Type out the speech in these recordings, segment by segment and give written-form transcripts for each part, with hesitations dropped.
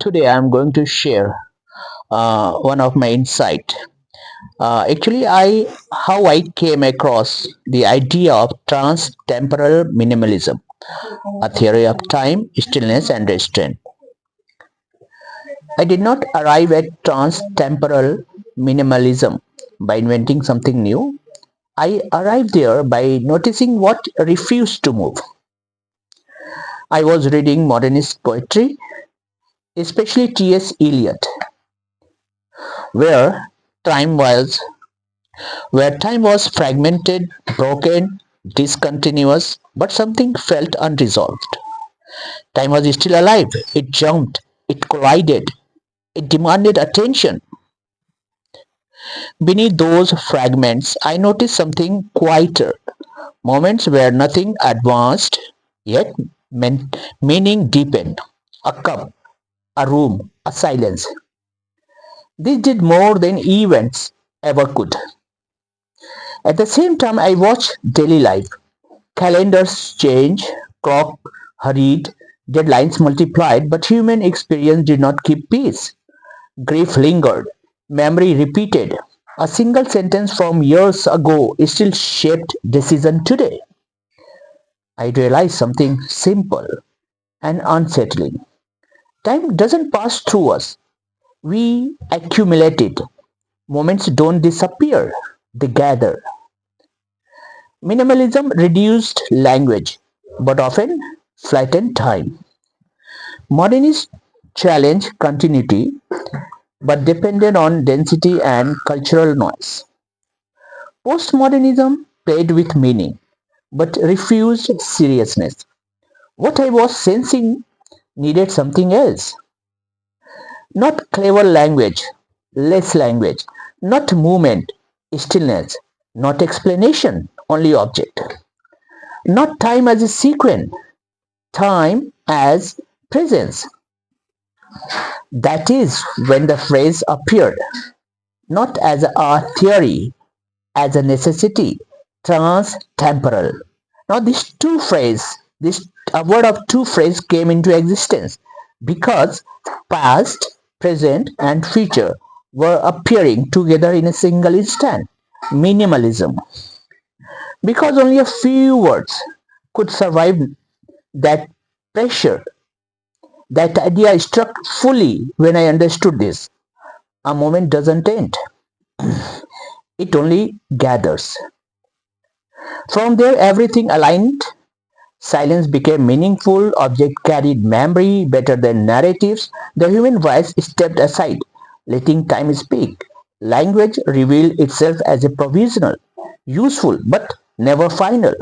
Today I'm going to share one of my insight. Actually, I how I came across the idea of trans-temporal minimalism, a theory of time, stillness, and restraint. I did not arrive at trans-temporal minimalism by inventing something new. I arrived there by noticing what refused to move. I was reading modernist poetry, especially T.S. Eliot, where time was where time was fragmented, broken, discontinuous, but something felt unresolved. Time was still alive. It jumped, it collided, it demanded attention. Beneath those fragments, I noticed something quieter, moments where nothing advanced, yet meaning deepened. A cup, a room, a silence. This did more than events ever could. At the same time, I watched daily life. Calendars change, clock hurried, deadlines multiplied, but human experience did not keep pace. Grief lingered, memory repeated. A single sentence from years ago still shaped decision today. I realized something simple and unsettling. Time doesn't pass through us. We accumulate it. Moments don't disappear, they gather. Minimalism reduced language, but often flattened time. Modernists challenge continuity, but depended on density and cultural noise. Postmodernism played with meaning, but refused seriousness. What I was sensing needed something else. Not clever language, less language, not movement, stillness, not explanation, only object. Not time as a sequence, time as presence. That is when the phrase appeared, not as a theory, as a necessity, trans-temporal. Now this a word of two phrases came into existence because past, present, and future were appearing together in a single instant. Minimalism. Because only a few words could survive that pressure. That idea struck fully when I understood this. A moment doesn't end, it only gathers. From there, everything aligned. Silence became meaningful, object carried memory better than narratives. The human voice stepped aside, letting time speak. Language revealed itself as a provisional, useful, but never final.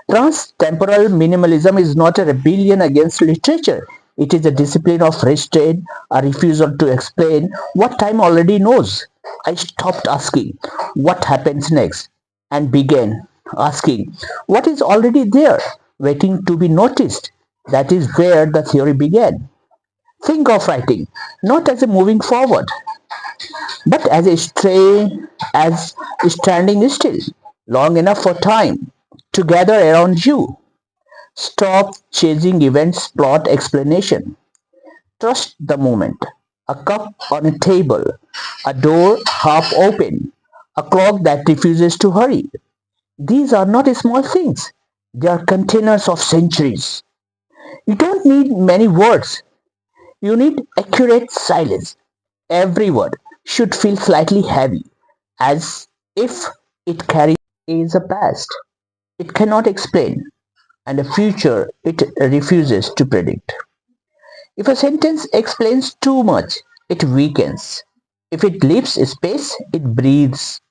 Trans-temporal minimalism is not a rebellion against literature. It is a discipline of restraint, a refusal to explain what time already knows. I stopped asking what happens next and began asking what is already there, waiting to be noticed. That is where the theory began. Think of writing not as a moving forward, but as a as standing still, long enough for time to gather around you. Stop chasing events, plot, explanation. Trust the moment. A cup on a table, a door half open, a clock that refuses to hurry. These are not small things. They are containers of centuries. You don't need many words. You need accurate silence. Every word should feel slightly heavy, as if it carries a past it cannot explain and a future it refuses to predict. If a sentence explains too much, it weakens. If it leaves space, it breathes.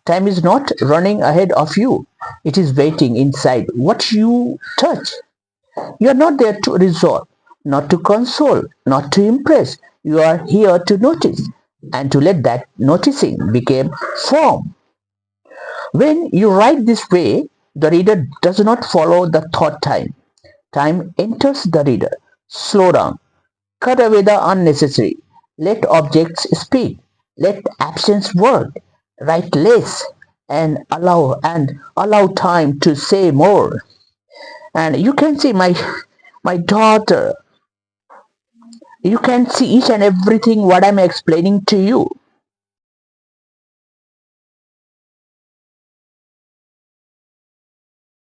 Time is not running ahead of you, it is waiting inside what you touch. You are not there to resolve, not to console, not to impress. You are here to notice and to let that noticing become form. When you write this way, the reader does not follow the thought time. Time enters the reader. Slow down. Cut away the unnecessary. Let objects speak. Let absence work. Write less and allow time to say more. And you can see my daughter You can see each and everything what I'm explaining to you.